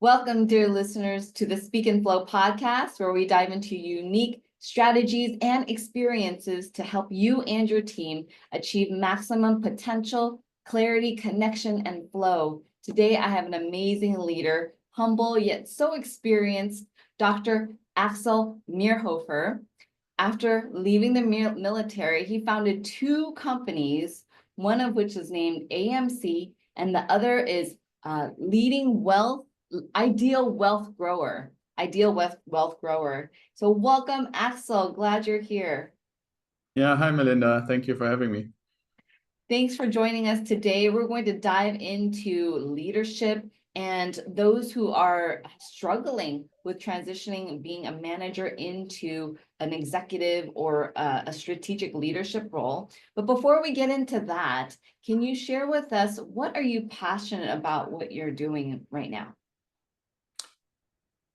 Welcome, dear listeners, to the Speak and Flow podcast, where we dive into unique strategies and experiences to help you and your team achieve maximum potential, clarity, connection, and flow. Today, I have an amazing leader, humble yet so experienced, Dr. Axel Meierhoefer. After leaving the military, he founded two companies, one of which is named AMC, and the other is Leading Wealth. Ideal Wealth Grower. So welcome, Axel. Glad you're here. Yeah, hi, Melinda. Thank you for having me. Thanks for joining us today. We're going to dive into leadership and those who are struggling with transitioning and being a manager into an executive or a strategic leadership role. But before we get into that, can you share with us, what are you passionate about what you're doing right now?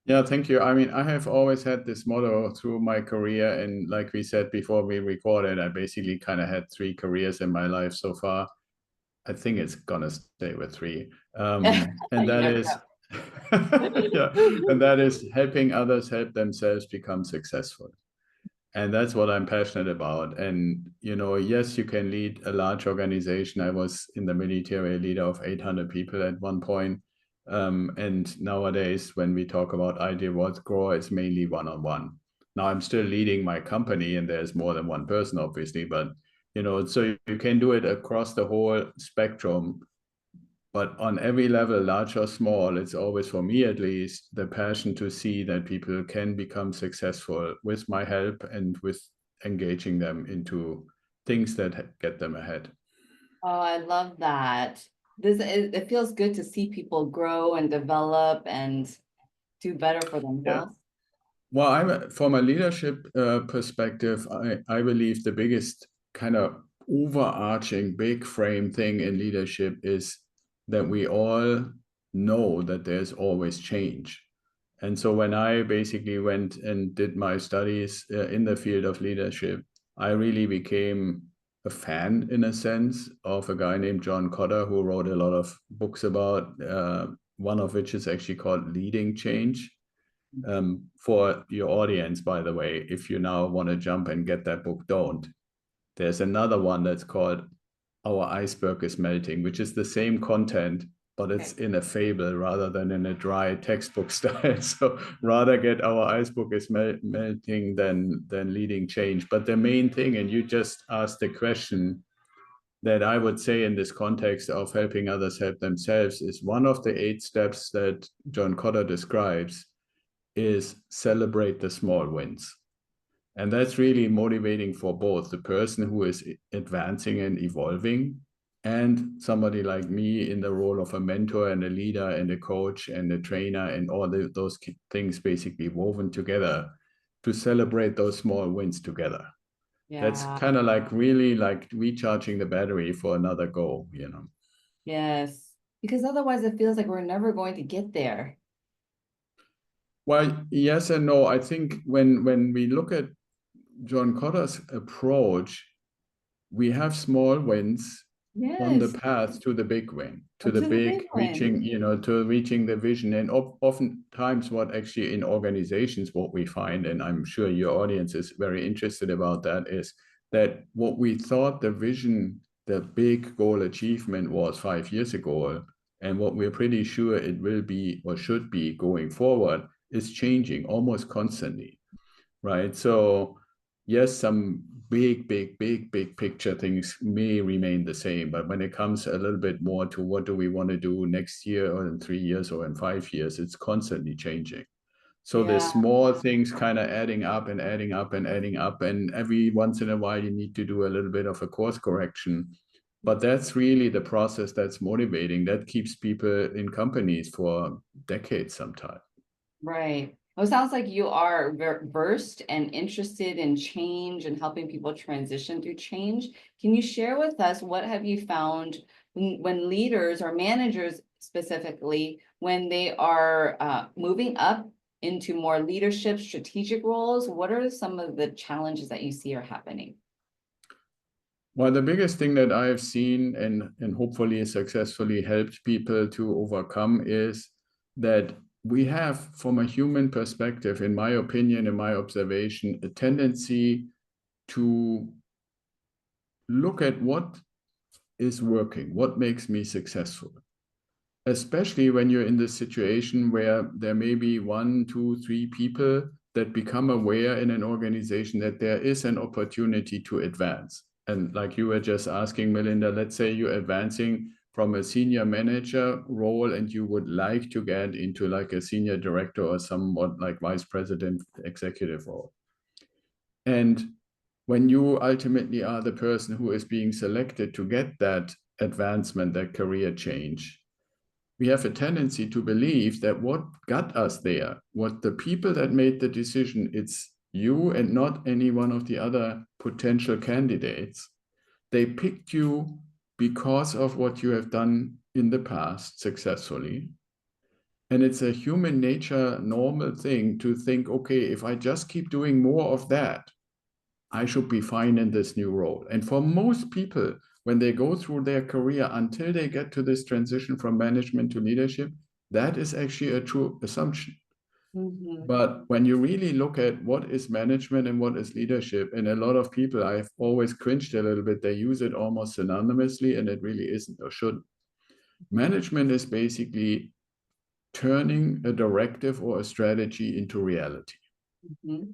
Yeah, thank you. I mean, I have always had this motto through my career. And like we said before we recorded, I basically kind of had 3 careers in my life so far. I think it's gonna stay with 3. And that is, yeah, and that is helping others help themselves become successful. And that's what I'm passionate about. And, yes, you can lead a large organization. I was in the military, a leader of 800 people at one point. And nowadays, when we talk about ideal wealth grower, it's mainly one-on-one. Now I'm still leading my company, and there's more than one person, obviously, but so you can do it across the whole spectrum. But on every level, large or small, it's always, for me at least, the passion to see that people can become successful with my help and with engaging them into things that get them ahead. Oh, I love that. It feels good to see people grow and develop and do better for Yeah. themselves. Well, from a leadership perspective, I believe the biggest kind of overarching big frame thing in leadership is that we all know that there's always change. And so when I basically went and did my studies in the field of leadership, I really became a fan, in a sense, of a guy named John Kotter, who wrote a lot of books about, one of which is actually called Leading Change. For your audience, by the way, if you now want to jump and get that book, don't. There's another one that's called Our Iceberg is Melting, which is the same content, but it's in a fable rather than in a dry textbook style. So rather get Our Iceberg is Melting than Leading Change. But the main thing, and you just asked the question, that I would say in this context of helping others help themselves, is one of the 8 steps that John Kotter describes is celebrate the small wins. And that's really motivating for both the person who is advancing and evolving, and somebody like me in the role of a mentor and a leader and a coach and a trainer, and all those things basically woven together to celebrate those small wins together. Yeah. That's kind of like really like recharging the battery for another goal, Yes, because otherwise it feels like we're never going to get there. Well, yes and no. I think when we look at John Kotter's approach, we have small wins on the path to the big win, to the big reaching, to reaching the vision. And oftentimes what actually in organizations, what we find, and I'm sure your audience is very interested about that, is that what we thought the vision, the big goal achievement was 5 years ago, and what we're pretty sure it will be or should be going forward, is changing almost constantly, right? So yes, some big picture things may remain the same, but when it comes a little bit more to what do we want to do next year or in 3 years or in 5 years, it's constantly changing. So the small things kind of adding up and adding up and adding up, and every once in a while you need to do a little bit of a course correction. But that's really the process that's motivating, that keeps people in companies for decades sometimes. Right. Well, it sounds like you are versed and interested in change and helping people transition through change. Can you share with us, what have you found when leaders or managers specifically, when they are moving up into more leadership strategic roles, what are some of the challenges that you see are happening? Well, the biggest thing that I have seen and hopefully successfully helped people to overcome is that we have, from a human perspective, in my opinion, in my observation, a tendency to look at what is working, what makes me successful, especially when you're in this situation where there may be 1, 2, 3 people that become aware in an organization that there is an opportunity to advance. And like you were just asking, Melinda, let's say you're advancing from a senior manager role and you would like to get into like a senior director or somewhat like vice president executive role. And when you ultimately are the person who is being selected to get that advancement, that career change, we have a tendency to believe that what got us there, what the people that made the decision, it's you and not any one of the other potential candidates. They picked you because of what you have done in the past successfully. And it's a human nature, normal thing to think, okay, if I just keep doing more of that, I should be fine in this new role. And for most people, when they go through their career until they get to this transition from management to leadership, that is actually a true assumption. Mm-hmm. But when you really look at what is management and what is leadership, and a lot of people, I've always cringed a little bit, they use it almost synonymously, and it really isn't or shouldn't. Management is basically turning a directive or a strategy into reality. Mm-hmm.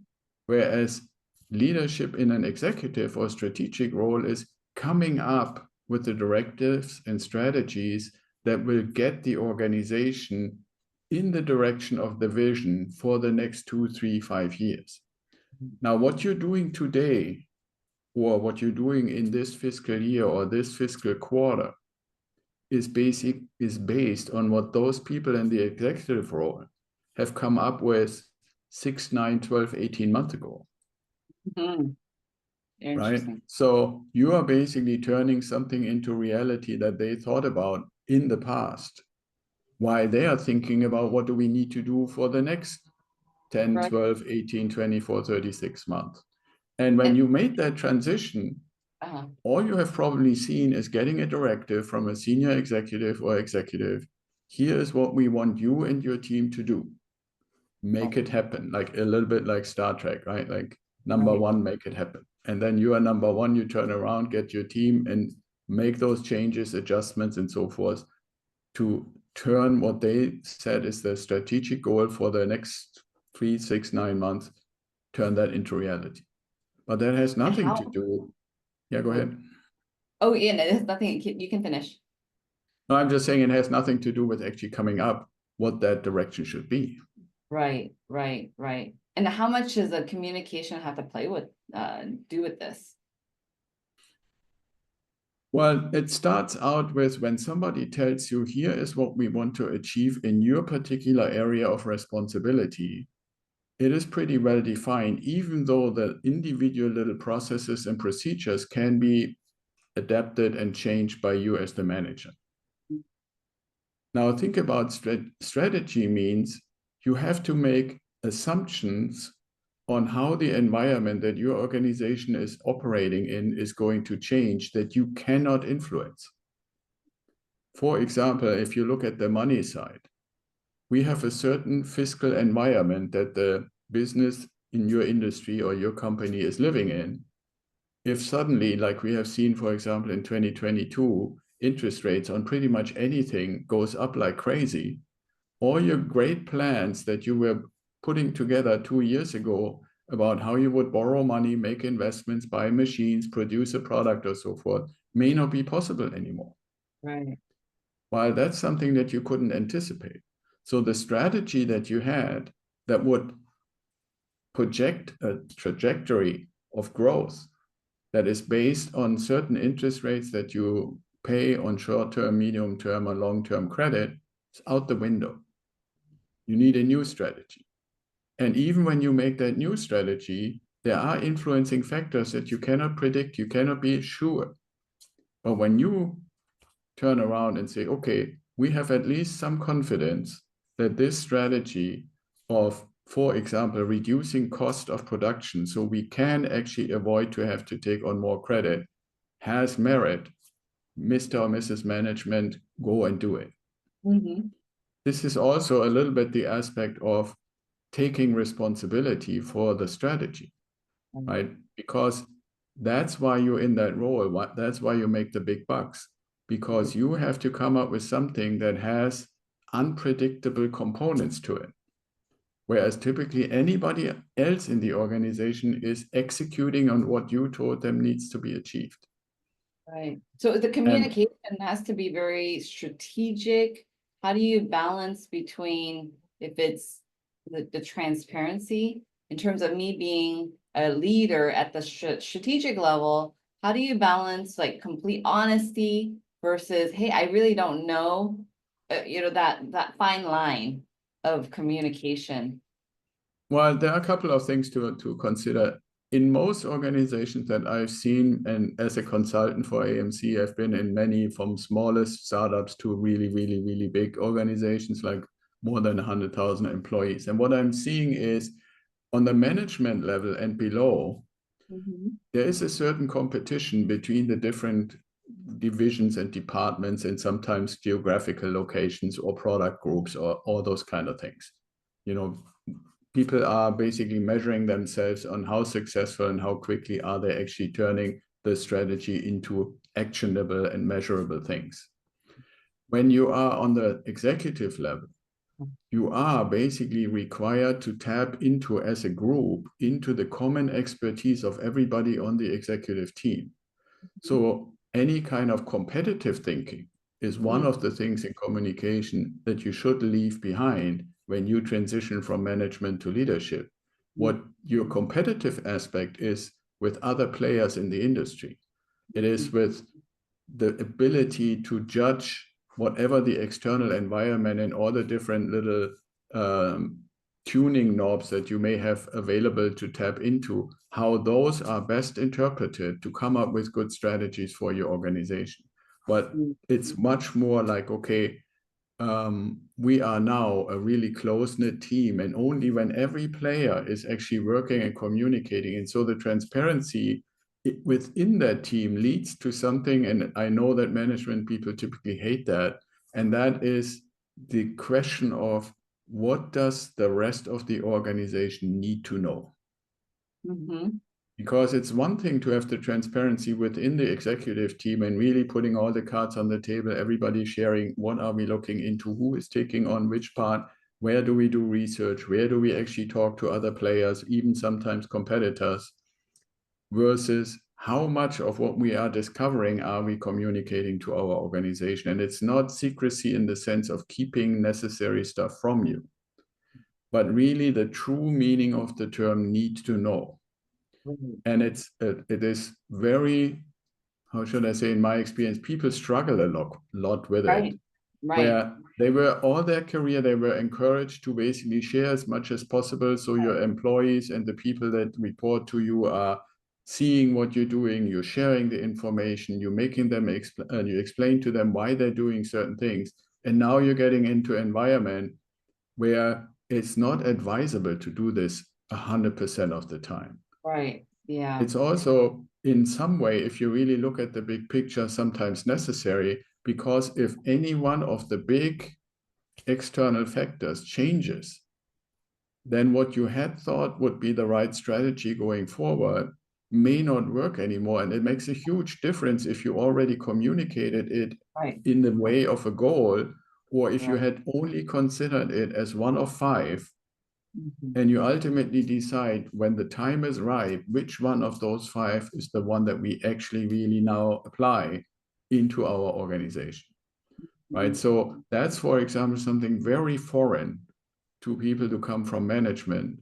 Whereas leadership in an executive or strategic role is coming up with the directives and strategies that will get the organization in the direction of the vision for the next 2, 3, 5 years. Now, what you're doing today, or what you're doing in this fiscal year or this fiscal quarter, is based on what those people in the executive role have come up with 6, 9, 12, 18 months ago. Mm-hmm. Right? Interesting. So you are basically turning something into reality that they thought about in the past, while they are thinking about what do we need to do for the next 10, Right. 12, 18, 24, 36 months. And when And you made that transition, all you have probably seen is getting a directive from a senior executive or executive. Here is what we want you and your team to do. Make it happen, like a little bit like Star Trek, right? Like number right. one, make it happen. And then you are number one, you turn around, get your team and make those changes, adjustments, and so forth to turn what they said is the strategic goal for the next 3, 6, 9 months, turn that into reality. But that has And nothing how? to do. Yeah, go ahead. Oh, yeah, no, there's nothing. You can finish. No, I'm just saying it has nothing to do with actually coming up what that direction should be. Right, right, right. And how much does the communication have to play with, do with this? Well, it starts out with when somebody tells you, here is what we want to achieve in your particular area of responsibility. It is pretty well defined, even though the individual little processes and procedures can be adapted and changed by you as the manager. Now, think about strategy means you have to make assumptions on how the environment that your organization is operating in is going to change that you cannot influence. For example, if you look at the money side, we have a certain fiscal environment that the business in your industry or your company is living in. If suddenly, like we have seen, for example, in 2022, interest rates on pretty much anything goes up like crazy, all your great plans that you were putting together 2 years ago about how you would borrow money, make investments, buy machines, produce a product or so forth, may not be possible anymore. Right. While that's something that you couldn't anticipate. So the strategy that you had that would project a trajectory of growth that is based on certain interest rates that you pay on short-term, medium-term, or long-term credit is out the window. You need a new strategy. And even when you make that new strategy, there are influencing factors that you cannot predict, you cannot be sure. But when you turn around and say, okay, we have at least some confidence that this strategy of, for example, reducing cost of production so we can actually avoid to have to take on more credit has merit, Mr. or Mrs. Management, go and do it. Mm-hmm. this is also a little bit the aspect of taking responsibility for the strategy, right? Because that's why you're in that role. That's why you make the big bucks, because you have to come up with something that has unpredictable components to it. Whereas typically anybody else in the organization is executing on what you told them needs to be achieved. Right. So the communication has to be very strategic. How do you balance between if it's the transparency in terms of me being a leader at the strategic level? How do you balance like complete honesty versus, hey, I really don't know, that fine line of communication? Well, there are a couple of things to consider. In most organizations that I've seen, and as a consultant for AMC, I've been in many, from smallest startups to really, really, really big organizations, like more than 100,000 employees. And what I'm seeing is on the management level and below, there is a certain competition between the different divisions and departments, and sometimes geographical locations or product groups or all those kind of things. You know, people are basically measuring themselves on how successful and how quickly are they actually turning the strategy into actionable and measurable things. When you are on the executive level, you are basically required to tap into, as a group, into the common expertise of everybody on the executive team. So any kind of competitive thinking is one of the things in communication that you should leave behind when you transition from management to leadership. What your competitive aspect is with other players in the industry. It is with the ability to judge whatever the external environment and all the different little tuning knobs that you may have available to tap into, how those are best interpreted to come up with good strategies for your organization. But it's much more like, okay, we are now a really close-knit team, and only when every player is actually working and communicating, and so the transparency within that team leads to something, and I know that management people typically hate that, and that is the question of what does the rest of the organization need to know? Because it's one thing to have the transparency within the executive team and really putting all the cards on the table, everybody sharing what are we looking into, who is taking on which part, where do we do research, where do we actually talk to other players, even sometimes competitors, versus how much of what we are discovering are we communicating to our organization. And it's not secrecy in the sense of keeping necessary stuff from you, but really the true meaning of the term need to know. And it is very, how should I say, in my experience, people struggle a lot with it. Where they were all their career, they were encouraged to basically share as much as possible. So your employees and the people that report to you are seeing what you're doing, you're sharing the information, you're making them, you explain to them why they're doing certain things. And now you're getting into an environment where it's not advisable to do this 100% of the time. Right. Yeah. It's also in some way, if you really look at the big picture, sometimes necessary, because if any one of the big external factors changes, then what you had thought would be the right strategy going forward may not work anymore. And it makes a huge difference if you already communicated it in the way of a goal, or if you had only considered it as one of five. And you ultimately decide when the time is right, which one of those five is the one that we actually really now apply into our organization, right? So that's, for example, something very foreign to people who come from management.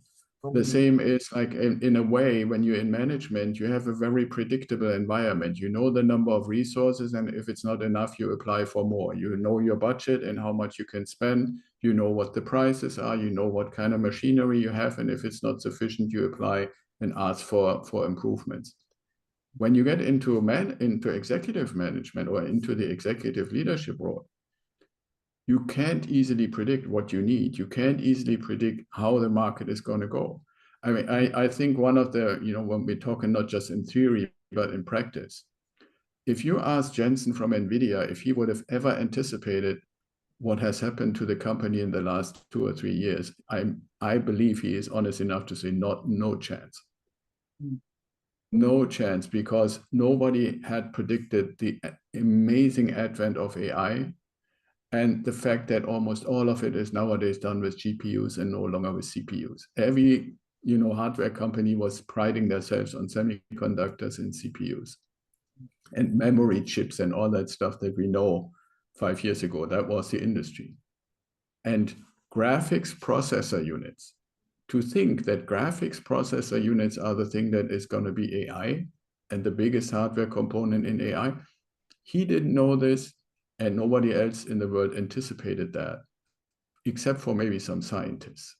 The same is like in a way, when you're in management, you have a very predictable environment. You know the number of resources, and if it's not enough, you apply for more. You know your budget and how much you can spend. You know what the prices are. You know what kind of machinery you have, and if it's not sufficient, you apply and ask for improvements. When you get into executive management or into the executive leadership role, you can't easily predict what you need. You can't easily predict how the market is going to go. I mean, I think one of the, when we're talking not just in theory, but in practice, if you ask Jensen from NVIDIA if he would have ever anticipated what has happened to the company in the last 2 or 3 years, I believe he is honest enough to say no chance. No chance, because nobody had predicted the amazing advent of AI and the fact that almost all of it is nowadays done with GPUs and no longer with CPUs. Every hardware company was priding themselves on semiconductors and CPUs and memory chips and all that stuff that we know 5 years ago. That was the industry. And graphics processor units. To think that graphics processor units are the thing that is going to be AI and the biggest hardware component in AI, he didn't know this, and nobody else in the world anticipated that, except for maybe some scientists,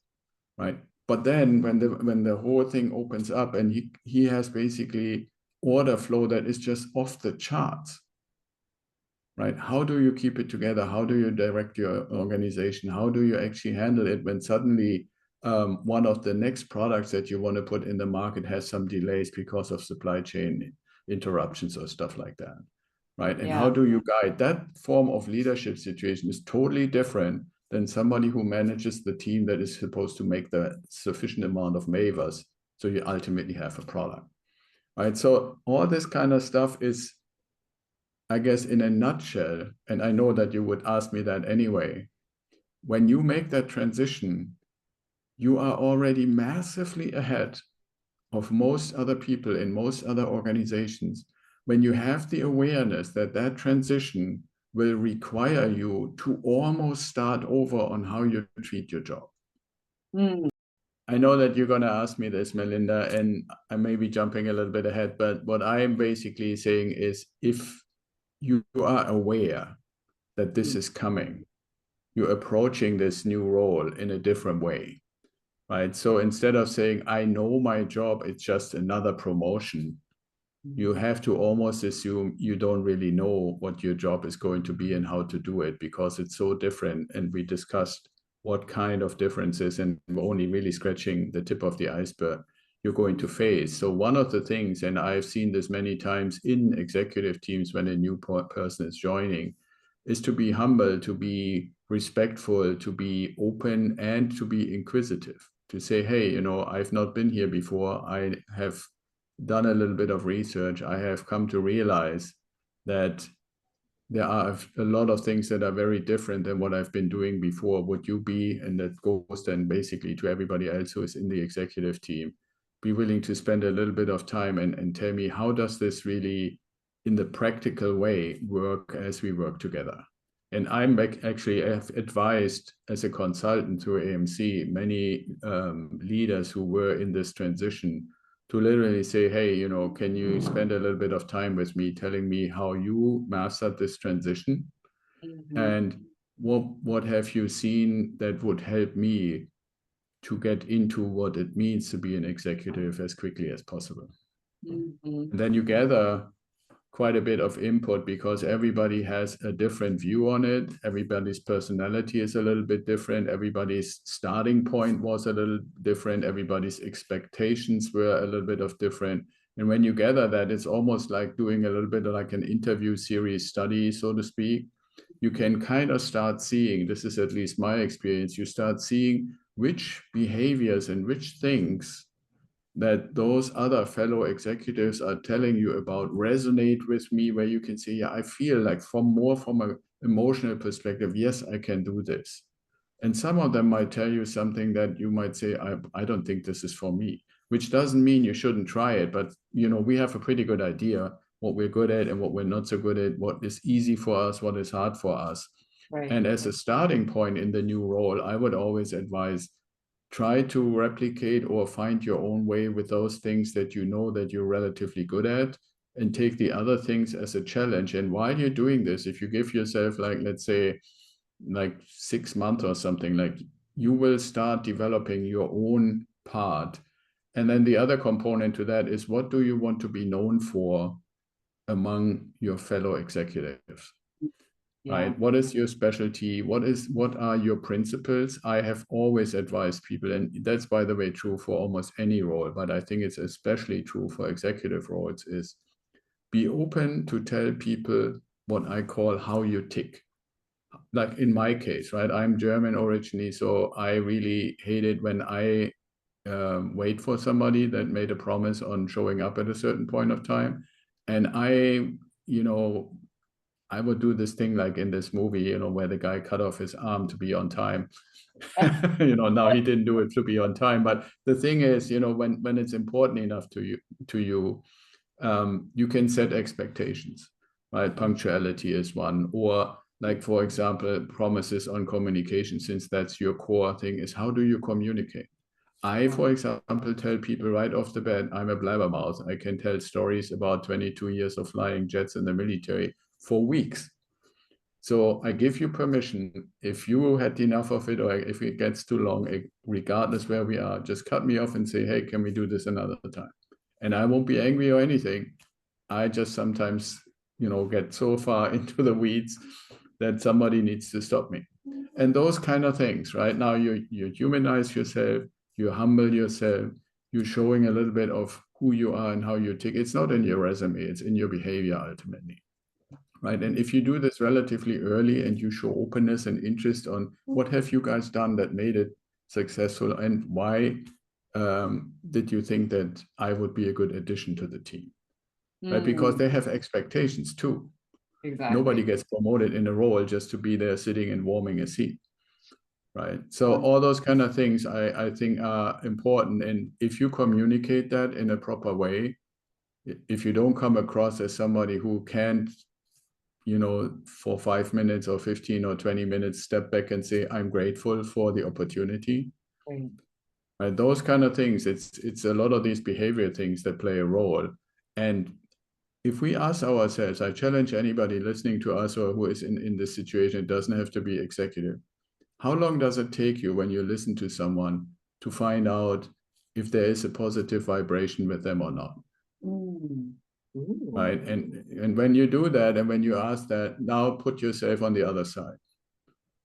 right? But then when the whole thing opens up and he has basically order flow that is just off the charts, right? How do you keep it together? How do you direct your organization? How do you actually handle it when suddenly one of the next products that you want to put in the market has some delays because of supply chain interruptions or stuff like that, right? And how do you guide? That form of leadership situation is totally different than somebody who manages the team that is supposed to make the sufficient amount of wafers so you ultimately have a product, right? So all this kind of stuff is, I guess, in a nutshell, and I know that you would ask me that anyway, when you make that transition, you are already massively ahead of most other people in most other organizations when you have the awareness that that transition will require you to almost start over on how you treat your job. I know that you're going to ask me this, Melinda, and I may be jumping a little bit ahead, but what I'm basically saying is if you are aware that this is coming, you're approaching this new role in a different way, right? So instead of saying, I know my job, it's just another promotion, you have to almost assume you don't really know what your job is going to be and how to do it because it's so different. And we discussed what kind of differences, and we're only really scratching the tip of the iceberg you're going to face. So one of the things, and I've seen this many times in executive teams when a new person is joining, is to be humble, to be respectful, to be open, and to be inquisitive, to say, hey, I've not been here before. I have done a little bit of research. I have come to realize that there are a lot of things that are very different than what I've been doing before. Would you be, and that goes then basically to everybody else who is in the executive team, be willing to spend a little bit of time and tell me, how does this really, in the practical way, work as we work together? And I'm actually have advised as a consultant through AMC many leaders who were in this transition to literally say, hey, can you spend a little bit of time with me telling me how you mastered this transition? And what have you seen that would help me to get into what it means to be an executive as quickly as possible? And then you gather quite a bit of input because everybody has a different view on it. Everybody's personality is a little bit different. Everybody's starting point was a little different. Everybody's expectations were a little bit of different. And when you gather that, it's almost like doing a little bit of like an interview series study, so to speak. You can kind of start seeing, this is at least my experience, you start seeing which behaviors and which things that those other fellow executives are telling you about resonate with me, where you can say, yeah, I feel like from an emotional perspective, yes, I can do this. And some of them might tell you something that you might say, I don't think this is for me, which doesn't mean you shouldn't try it. But, we have a pretty good idea what we're good at and what we're not so good at, what is easy for us, what is hard for us. Right. And as a starting point in the new role, I would always advise, try to replicate or find your own way with those things that you know that you're relatively good at, and take the other things as a challenge. And while you're doing this, if you give yourself, like, let's say, like 6 months or something, like, you will start developing your own part. And then the other component to that is, what do you want to be known for among your fellow executives? Right? What is your specialty? What are your principles? I have always advised people, and that's, by the way, true for almost any role, but I think it's especially true for executive roles, is be open to tell people what I call how you tick. like in my case, right? I'm German originally, so I really hate it when I wait for somebody that made a promise on showing up at a certain point of time. And you know, I would do this thing like in this movie, you know, where the guy cut off his arm to be on time. You know, now he didn't do it to be on time. But the thing is, you know, when it's important enough to you, you can set expectations, right? Punctuality is one, or like, for example, promises on communication, since that's your core thing, is how do you communicate? I, for example, tell people right off the bat, I'm a blabbermouth. I can tell stories about 22 years of flying jets in the military for weeks. So I give you permission. If you had enough of it, or if it gets too long, regardless where we are, just cut me off and say, hey, can we do this another time? And I won't be angry or anything. I just sometimes, you know, get so far into the weeds that somebody needs to stop me. And those kind of things, right? Now you humanize yourself, you humble yourself, you're showing a little bit of who you are and how you tick. It's not in your resume, it's in your behavior ultimately. Right. And if you do this relatively early and you show openness and interest on what have you guys done that made it successful, and why did you think that I would be a good addition to the team? Right? Because they have expectations too. Exactly. Nobody gets promoted in a role just to be there sitting and warming a seat. Right. So all those kind of things I think are important. And if you communicate that in a proper way, if you don't come across as somebody who can't, you know, for 5 minutes or 15 or 20 minutes, step back and say, I'm grateful for the opportunity. Right? Those kind of things, it's a lot of these behavior things that play a role. And if we ask ourselves, I challenge anybody listening to us or who is in this situation, it doesn't have to be executive. How long does it take you when you listen to someone to find out if there is a positive vibration with them or not? Right. And when you do that, and when you ask that, now put yourself on the other side.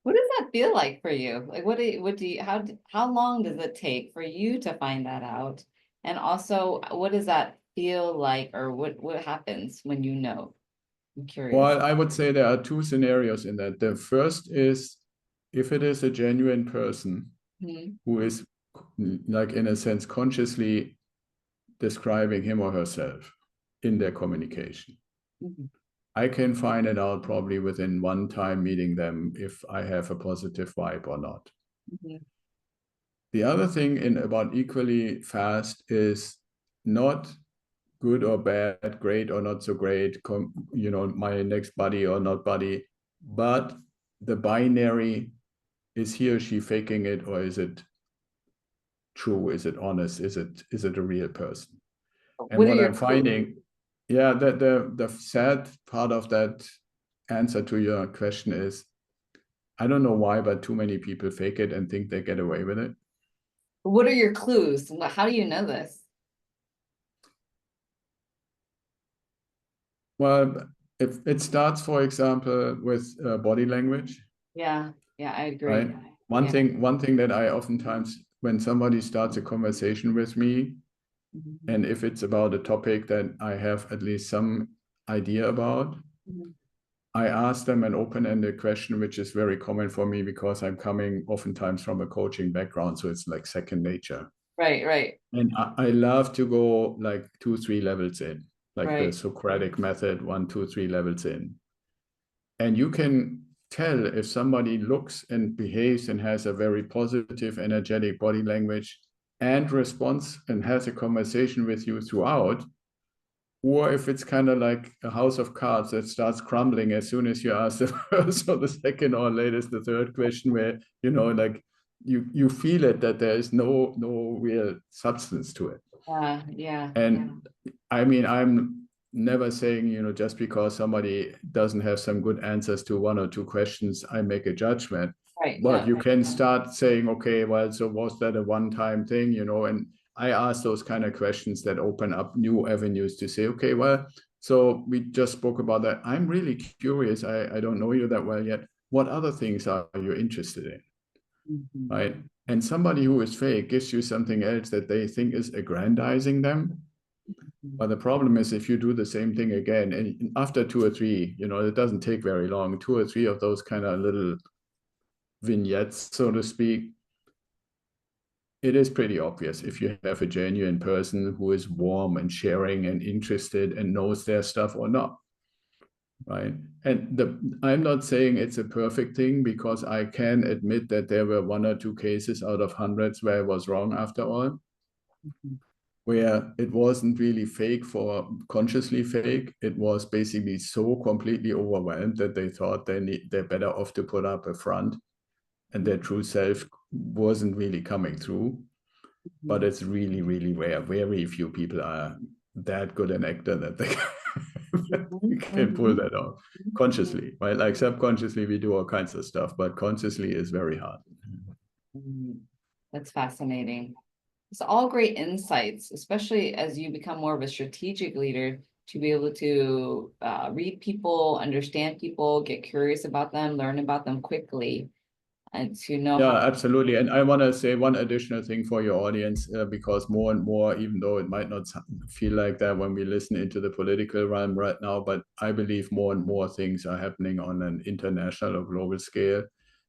What does that feel like for you? Like, what do you, how long does it take for you to find that out? And also, what does that feel like, or what happens when you know? I'm curious. Well, I would say there are two scenarios in that. The first is if it is a genuine person who is, like, in a sense, consciously describing him or herself in their communication. I can find it out probably within one time meeting them if I have a positive vibe or not. The other thing, in about equally fast, is not good or bad, great or not so great, you know, my next buddy or not buddy, but the binary, is he or she faking it, or is it true? Is it honest? Is it a real person? And what I'm finding, yeah, that the sad part of that answer to your question is, I don't know why, but too many people fake it and think they get away with it. What are your clues? How do you know this? Well, if it starts, for example, with body language. Yeah, I agree. Right. One thing that I oftentimes, when somebody starts a conversation with me, and if it's about a topic that I have at least some idea about, I ask them an open-ended question, which is very common for me because I'm coming oftentimes from a coaching background, so it's like second nature. Right. And I love to go like 2-3 levels in, like the Socratic method, 1, 2, 3 levels in. And you can tell if somebody looks and behaves and has a very positive, energetic body language and responds and has a conversation with you throughout, or if it's kind of like a house of cards that starts crumbling as soon as you ask the first or the second or latest the third question, where, you know, like you feel it, that there is no real substance to it. And I mean, I'm never saying, you know, just because somebody doesn't have some good answers to 1 or 2 questions, I make a judgment. But you can start saying, okay, well, so was that a one-time thing, you know? And I ask those kind of questions that open up new avenues to say, okay, well, so we just spoke about that. I'm really curious. I don't know you that well yet. What other things are you interested in? Right. And somebody who is fake gives you something else that they think is aggrandizing them. But the problem is if you do the same thing again, and after 2 or 3, it doesn't take very long, 2 or 3 of those kind of little vignettes, so to speak, it is pretty obvious if you have a genuine person who is warm and sharing and interested and knows their stuff or not. Right. And I'm not saying it's a perfect thing, because I can admit that there were 1 or 2 cases out of hundreds where I was wrong after all, where it wasn't really fake for consciously fake. It was basically so completely overwhelmed that they thought they're better off to put up a front, and their true self wasn't really coming through. But it's really, really rare. Very few people are that good an actor that they can pull that off consciously, right? Like subconsciously, we do all kinds of stuff, but consciously is very hard. That's fascinating. It's all great insights, especially as you become more of a strategic leader, to be able to read people, understand people, get curious about them, learn about them quickly, and to know Yeah, how. absolutely. And I want to say one additional thing for your audience, because more and more, even though it might not feel like that when we listen into the political realm right now, but I believe more and more things are happening on an international or global scale.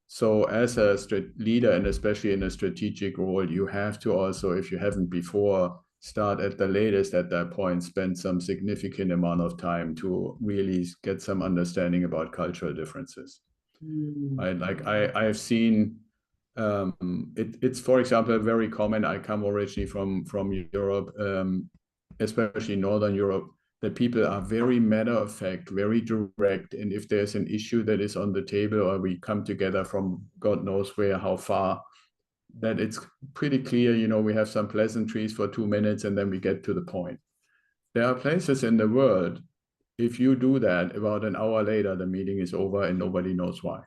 So as a leader, and especially in a strategic role, you have to also, if you haven't before, start at the latest at that point, spend some significant amount of time to really get some understanding about cultural differences. Right? Like I've seen it's, for example, very common. I come originally from Europe, especially Northern Europe, that people are very matter of fact, very direct. And if there's an issue that is on the table, or we come together from God knows where, how far, that it's pretty clear, we have some pleasantries for 2 minutes and then we get to the point. There are places in the world, if you do that, about an hour later, the meeting is over and nobody knows why.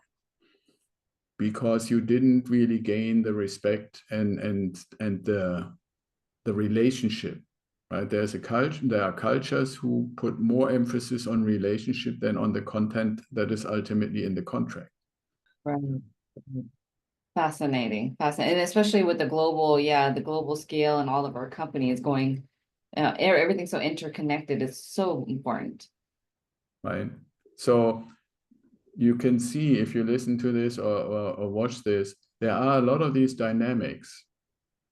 Because you didn't really gain the respect and the relationship, right? There are cultures who put more emphasis on relationship than on the content that is ultimately in the contract. Right. Fascinating, and especially with the global scale and all of our companies going, everything's so interconnected. It's so important. Right. So you can see, if you listen to this or watch this, there are a lot of these dynamics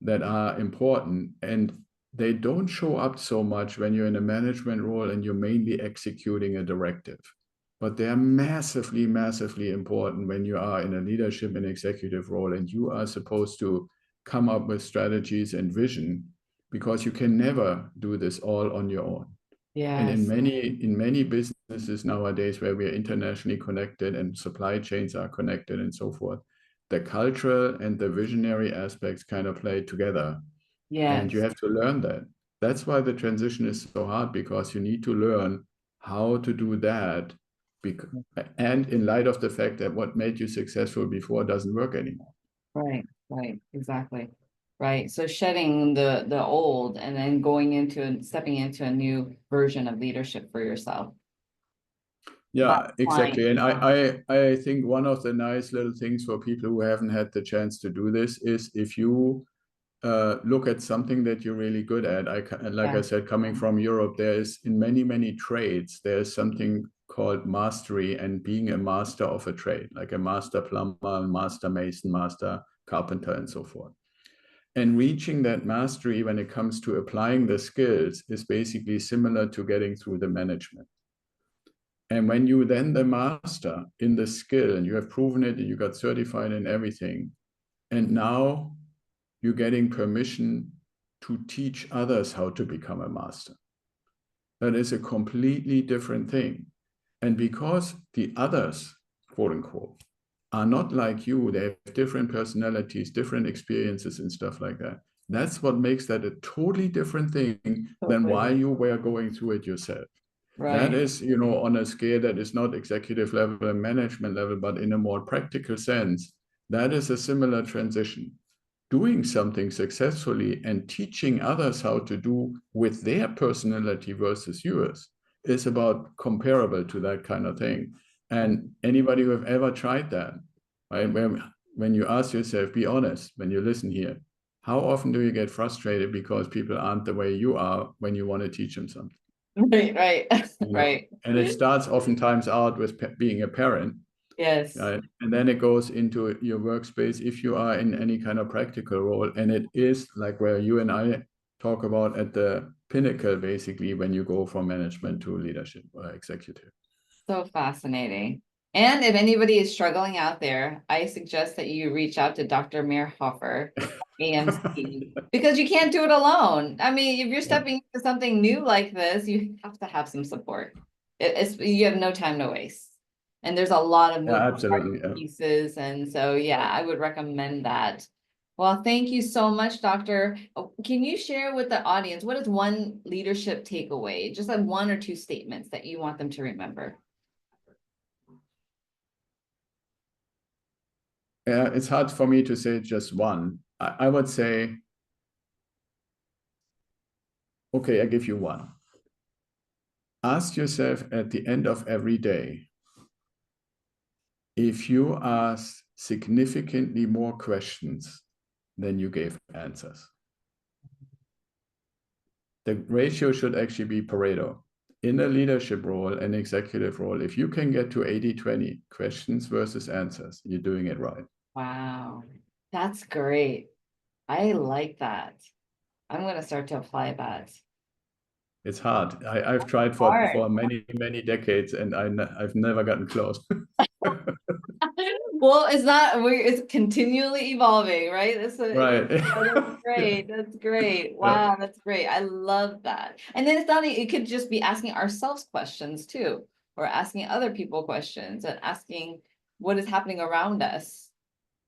that are important, and they don't show up so much when you're in a management role and you're mainly executing a directive. But they are massively, massively important when you are in a leadership and executive role, and you are supposed to come up with strategies and vision, because you can never do this all on your own. And in many businesses nowadays, where we are internationally connected and supply chains are connected and so forth, the cultural and the visionary aspects kind of play together. And you have to learn that. That's why the transition is so hard, because you need to learn how to do that. And in light of the fact that what made you successful before doesn't work anymore. Right, exactly. Right. So shedding the old and then stepping into a new version of leadership for yourself. Yeah, exactly. And I think one of the nice little things for people who haven't had the chance to do this is, if you look at something that you're really good at. I said, coming from Europe, there is, in many, many trades, there's something called mastery, and being a master of a trade, like a master plumber, master mason, master carpenter, and so forth. And reaching that mastery when it comes to applying the skills is basically similar to getting through the management. And when you then the master in the skill, and you have proven it, and you got certified and everything, and now you're getting permission to teach others how to become a master. That is a completely different thing. And because the others, quote unquote, are not like you, they have different personalities, different experiences and stuff like that. That's what makes that a totally different thing than while you were going through it yourself. Right. That is, on a scale that is not executive level and management level, but in a more practical sense, that is a similar transition. Doing something successfully and teaching others how to do with their personality versus yours is about comparable to that kind of thing. And anybody who have ever tried that, right? When you ask yourself, be honest, when you listen here, how often do you get frustrated because people aren't the way you are when you want to teach them something? Right. You know? Right. And it starts oftentimes out with being a parent. Yes. Right? And then it goes into your workspace if you are in any kind of practical role. And it is like where you and I talk about at the pinnacle, basically, when you go from management to leadership or executive. So fascinating. And if anybody is struggling out there, I suggest that you reach out to Dr. Meierhoefer, AMC, because you can't do it alone. I mean, if you're stepping into something new like this, you have to have some support. You have no time to waste. And there's a lot of moving Absolutely. pieces. And so, yeah, I would recommend that. Well, thank you so much, Doctor. Can you share with the audience, what is one leadership takeaway? Just like one or two statements that you want them to remember. Yeah, it's hard for me to say just one. I would say, okay, I give you one. Ask yourself at the end of every day, if you ask significantly more questions than you gave answers. The ratio should actually be Pareto. In a leadership role and executive role, if you can get to 80-20 questions versus answers, you're doing it right. Wow, that's great. I like that. I'm going to start to apply that. It's hard. I've tried for many, many decades and I've never gotten close. Well, it's continually evolving, right? Right. That's great. That's great. Wow, that's great. I love that. And then it's not, it could just be asking ourselves questions too, or asking other people questions and asking what is happening around us.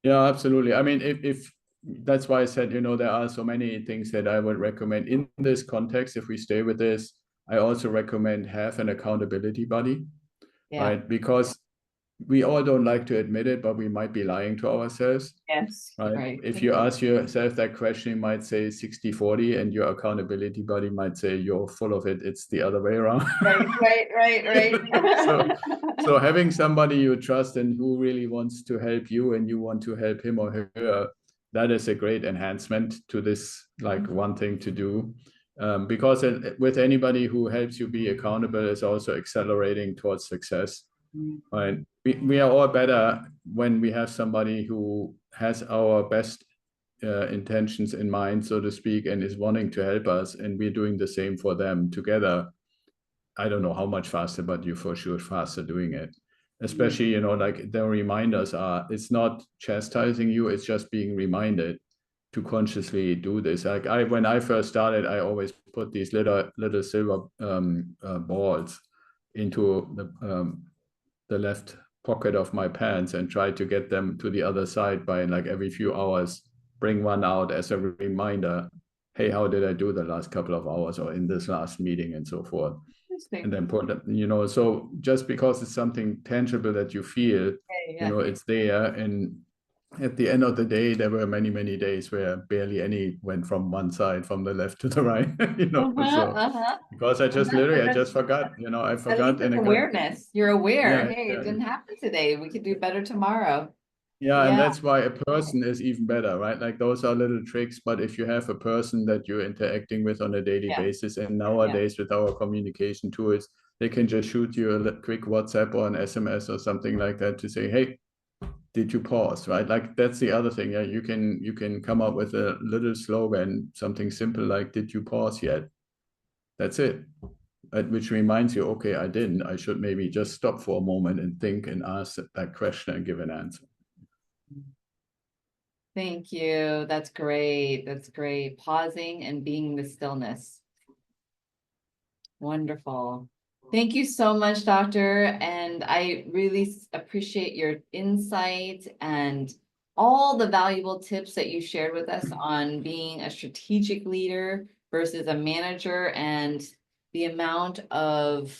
Yeah, absolutely. I mean, if that's why I said, there are so many things that I would recommend in this context. If we stay with this, I also recommend have an accountability buddy, right? Because we all don't like to admit it, but we might be lying to ourselves. Yes. Right. If you ask yourself that question, you might say 60-40, and your accountability buddy might say you're full of it. It's the other way around. Right. So having somebody you trust and who really wants to help you and you want to help him or her, that is a great enhancement to this, like one thing to do. Because with anybody who helps you be accountable is also accelerating towards success. Right. We are all better when we have somebody who has our best intentions in mind, so to speak, and is wanting to help us, and we're doing the same for them together. I don't know how much faster, but you're for sure faster doing it. Especially, like the reminders are, it's not chastising you, it's just being reminded to consciously do this. Like when I first started, I always put these little silver balls into the left pocket of my pants and try to get them to the other side by like every few hours, bring one out as a reminder. Hey, how did I do the last couple of hours or in this last meeting and so forth? And then put them, so just because it's something tangible that you feel, it's there. And at the end of the day, there were many, many days where barely any went from one side, from the left to the right, because I just forgot, I forgot. And awareness. You're aware. Yeah, Hey, it didn't happen today. We could do better tomorrow. Yeah, and that's why a person is even better, right? Like those are little tricks, but if you have a person that you're interacting with on a daily basis, and nowadays with our communication tools, they can just shoot you a quick WhatsApp or an SMS or something like that to say, hey, did you pause, right? Like that's the other thing. Yeah, you can come up with a little slogan, something simple like, did you pause yet? That's it. Which reminds you, okay, I didn't. I should maybe just stop for a moment and think and ask that question and give an answer. Thank you. That's great. That's great. Pausing and being the stillness. Wonderful. Thank you so much, Doctor. And I really appreciate your insight and all the valuable tips that you shared with us on being a strategic leader versus a manager, and the amount of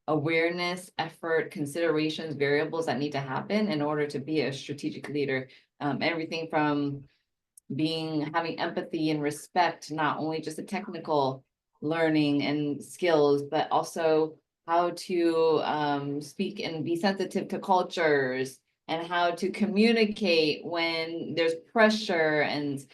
awareness, effort, considerations, variables that need to happen in order to be a strategic leader. Everything from having empathy and respect, not only just the technical learning and skills, but also how to speak and be sensitive to cultures, and how to communicate when there's pressure, and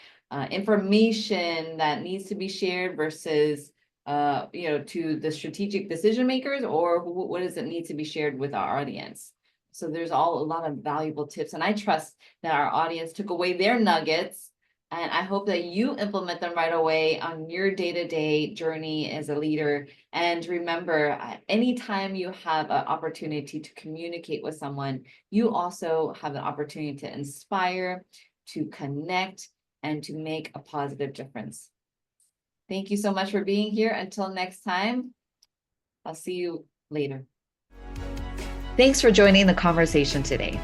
information that needs to be shared versus to the strategic decision makers, or what does it need to be shared with our audience? So there's a lot of valuable tips, and I trust that our audience took away their nuggets, and I hope that you implement them right away on your day-to-day journey as a leader. And remember, anytime you have an opportunity to communicate with someone, you also have an opportunity to inspire, to connect, and to make a positive difference. Thank you so much for being here. Until next time, I'll see you later. Thanks for joining the conversation today.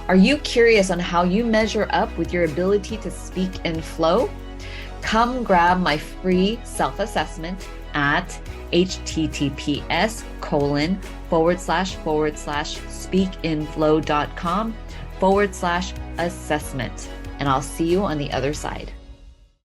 Are you curious on how you measure up with your ability to speak in flow? Come grab my free self-assessment at https://speakinflow.com/assessment. And I'll see you on the other side.